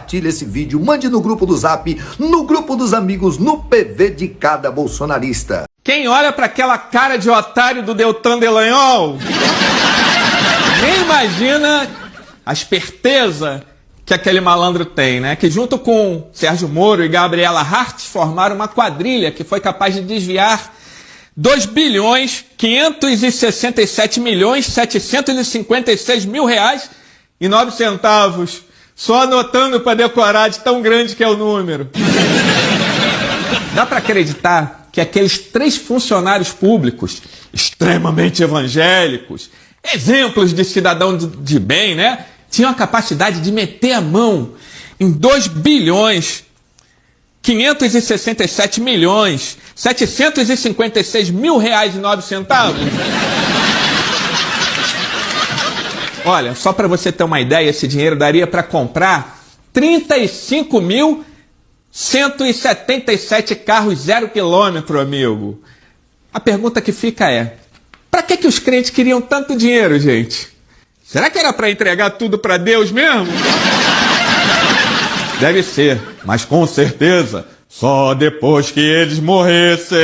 compartilhe esse vídeo, mande no grupo do Zap, no grupo dos amigos, no PV de cada bolsonarista. Quem olha para aquela cara de otário do Deltan Dallagnol nem imagina a esperteza que aquele malandro tem, né? Que junto com Sérgio Moro e Gabriela Hart formaram uma quadrilha que foi capaz de desviar 2.567.756.000 reais e 9 centavos. Só anotando para decorar de tão grande que é o número. Dá para acreditar que aqueles 3 funcionários públicos extremamente evangélicos, exemplos de cidadão de bem, né? Tinham a capacidade de meter a mão em 2.567.756.000 reais e 9 centavos. Olha, só para você ter uma ideia, esse dinheiro daria para comprar 35.177 carros 0 quilômetro, amigo. A pergunta que fica é, para que os crentes queriam tanto dinheiro, gente? Será que era para entregar tudo para Deus mesmo? Deve ser, mas com certeza, só depois que eles morressem.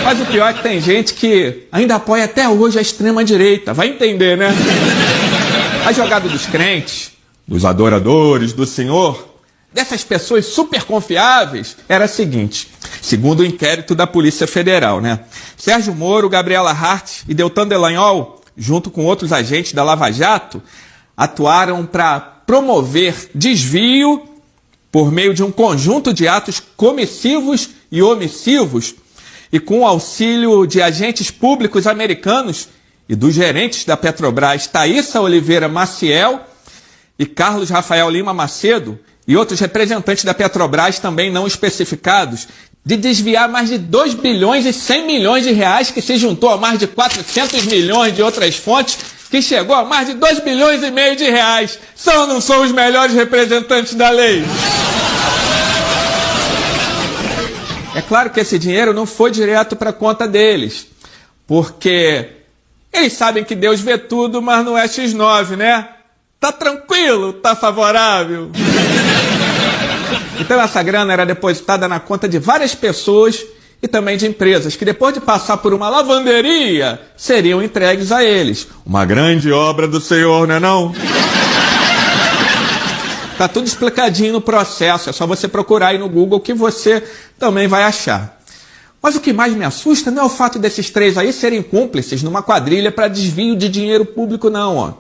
Mas o pior é que tem gente que ainda apoia até hoje a extrema-direita, vai entender, né? A jogada dos crentes, dos adoradores do Senhor, dessas pessoas super confiáveis, era a seguinte, segundo o inquérito da Polícia Federal, né? Sérgio Moro, Gabriela Hart e Deltan Dallagnol, junto com outros agentes da Lava Jato, atuaram para promover desvio por meio de um conjunto de atos comissivos e omissivos e com o auxílio de agentes públicos americanos e dos gerentes da Petrobras, Thaísa Oliveira Maciel e Carlos Rafael Lima Macedo e outros representantes da Petrobras também não especificados, de desviar mais de 2 bilhões e 100 milhões de reais, que se juntou a mais de 400 milhões de outras fontes, que chegou a mais de 2 bilhões e meio de reais. São ou não são os melhores representantes da lei? É claro que esse dinheiro não foi direto para a conta deles, porque eles sabem que Deus vê tudo, mas não é X9, né? Tá tranquilo, tá favorável. Então essa grana era depositada na conta de várias pessoas e também de empresas, que depois de passar por uma lavanderia, seriam entregues a eles. Uma grande obra do Senhor, não é não? Tá tudo explicadinho no processo, é só você procurar aí no Google que você também vai achar. Mas o que mais me assusta não é o fato desses 3 aí serem cúmplices numa quadrilha para desvio de dinheiro público, não. Ó.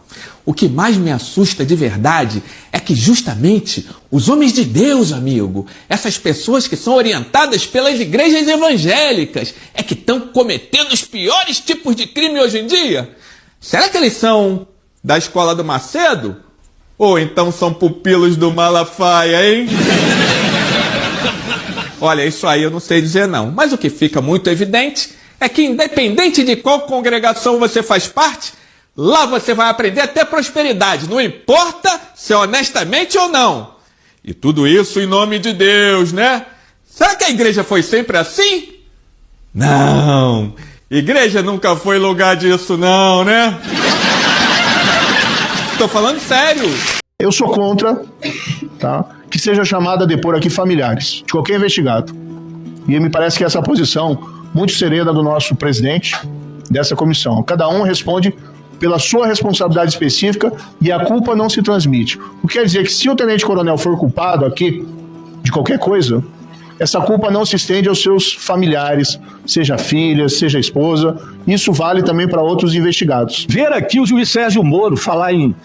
O que mais me assusta de verdade é que justamente os homens de Deus, amigo, essas pessoas que são orientadas pelas igrejas evangélicas, é que estão cometendo os piores tipos de crime hoje em dia. Será que eles são da escola do Macedo? Ou então são pupilos do Malafaia, hein? Olha, isso aí eu não sei dizer não. Mas o que fica muito evidente é que independente de qual congregação você faz parte, lá você vai aprender a ter prosperidade. Não importa se é honestamente ou não. E tudo isso em nome de Deus, né? Será que a igreja foi sempre assim? Não. Igreja nunca foi lugar disso não, né? Tô falando sério. Eu sou contra, tá? Que seja chamado a depor aqui familiares de qualquer investigado. E me parece que essa posição muito serena do nosso presidente dessa comissão. Cada um responde pela sua responsabilidade específica e a culpa não se transmite. O que quer dizer que se o tenente-coronel for culpado aqui de qualquer coisa, essa culpa não se estende aos seus familiares, seja filha, seja esposa. Isso vale também para outros investigados. Ver aqui o juiz Sérgio Moro falar em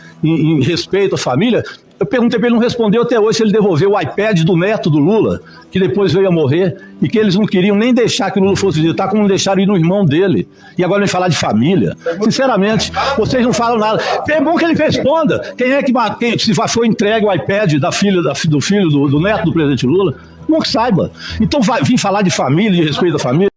respeito à família, eu perguntei para ele, não respondeu até hoje se ele devolveu o iPad do neto do Lula, que depois veio a morrer, e que eles não queriam nem deixar que o Lula fosse visitar, como não deixaram ir no irmão dele. E agora vem falar de família. Sinceramente, vocês não falam nada. É bom que ele responda. Quem é que se foi entregue o iPad da filha, do filho, do neto do presidente Lula? Bom que saiba. Então vai vir falar de família, de respeito à família?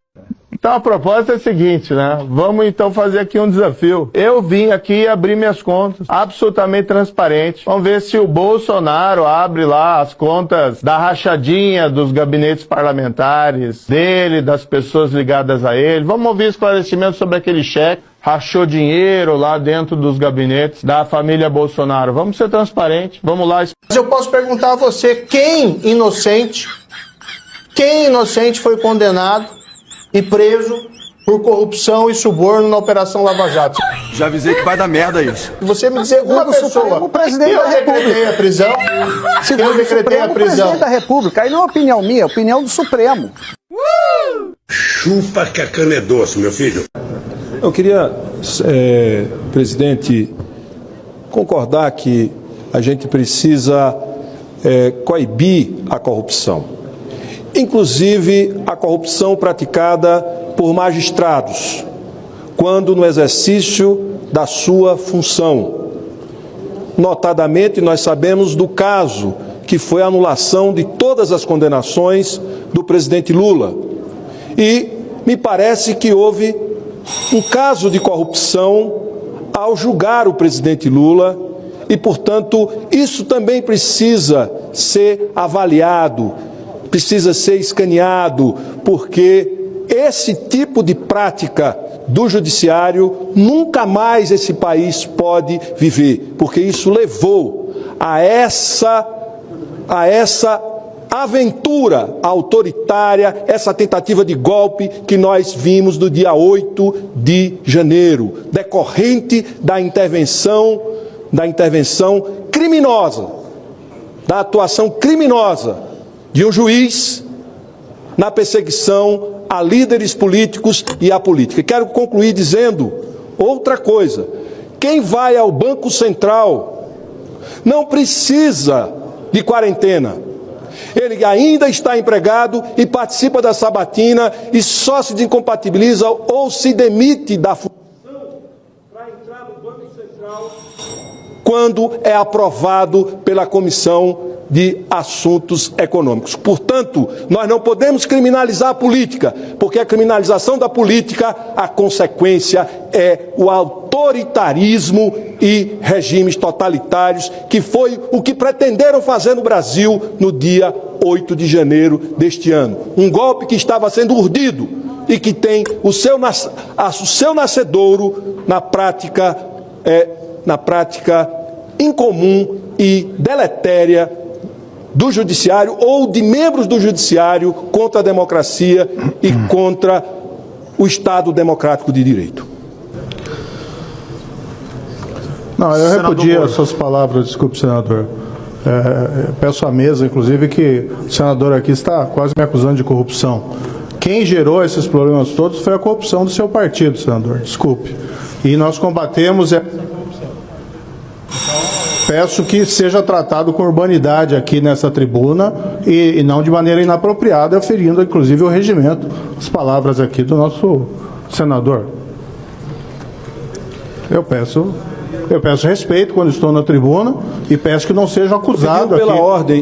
Então a proposta é a seguinte, né? Vamos então fazer aqui um desafio. Eu vim aqui abrir minhas contas, absolutamente transparente. Vamos ver se o Bolsonaro abre lá as contas da rachadinha dos gabinetes parlamentares, dele, das pessoas ligadas a ele. Vamos ouvir esclarecimentos sobre aquele cheque. Rachou dinheiro lá dentro dos gabinetes da família Bolsonaro. Vamos ser transparentes, vamos lá. Mas eu posso perguntar a você, quem inocente foi condenado e preso por corrupção e suborno na Operação Lava Jato? Já avisei que vai dar merda isso. Você me dizer uma pessoa, o presidente eu da decretei a prisão, eu decretei a prisão. O presidente da República, aí não é opinião minha, é opinião do Supremo. Chupa que a cana é doce, meu filho. Eu queria, presidente, concordar que a gente precisa coibir a corrupção. Inclusive a corrupção praticada por magistrados, quando no exercício da sua função. Notadamente, nós sabemos do caso que foi a anulação de todas as condenações do presidente Lula. E me parece que houve um caso de corrupção ao julgar o presidente Lula e, portanto, isso também precisa ser avaliado, precisa ser escaneado, porque esse tipo de prática do judiciário nunca mais esse país pode viver, porque isso levou a essa aventura autoritária, essa tentativa de golpe que nós vimos no dia 8 de janeiro, decorrente da intervenção criminosa, da atuação criminosa de um juiz na perseguição a líderes políticos e à política. Quero concluir dizendo outra coisa. Quem vai ao Banco Central não precisa de quarentena. Ele ainda está empregado e participa da sabatina e só se desincompatibiliza ou se demite da função para entrar no Banco Central quando é aprovado pela Comissão de Assuntos Econômicos. Portanto, nós não podemos criminalizar a política, porque a criminalização da política, a consequência é o autoritarismo e regimes totalitários, que foi o que pretenderam fazer no Brasil no dia 8 de janeiro deste ano. Um golpe que estava sendo urdido e que tem o seu nascedouro na prática incomum e deletéria do judiciário ou de membros do judiciário contra a democracia e contra o Estado democrático de direito. Não, eu repudio as suas palavras, desculpe, senador. Peço à mesa, inclusive, que o senador aqui está quase me acusando de corrupção. Quem gerou esses problemas todos foi a corrupção do seu partido, senador, desculpe. E nós combatemos essa corrupção. Peço que seja tratado com urbanidade aqui nessa tribuna e não de maneira inapropriada, ferindo inclusive o regimento, as palavras aqui do nosso senador. Eu peço respeito quando estou na tribuna e peço que não seja acusado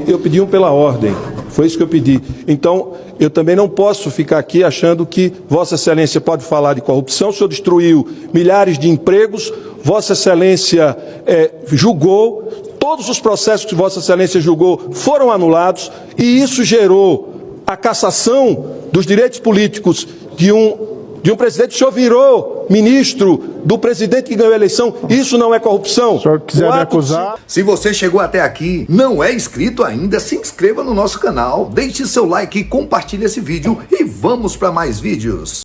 Eu pedi pela ordem, foi isso que eu pedi. Então, eu também não posso ficar aqui achando que Vossa Excelência pode falar de corrupção. O senhor destruiu milhares de empregos, Vossa Excelência julgou, todos os processos que Vossa Excelência julgou foram anulados e isso gerou a cassação dos direitos políticos de um presidente. O senhor virou ministro do presidente que ganhou a eleição. Isso não é corrupção. Se o senhor quiser me acusar... Se você chegou até aqui, não é inscrito ainda, se inscreva no nosso canal, deixe seu like e compartilhe esse vídeo e vamos para mais vídeos.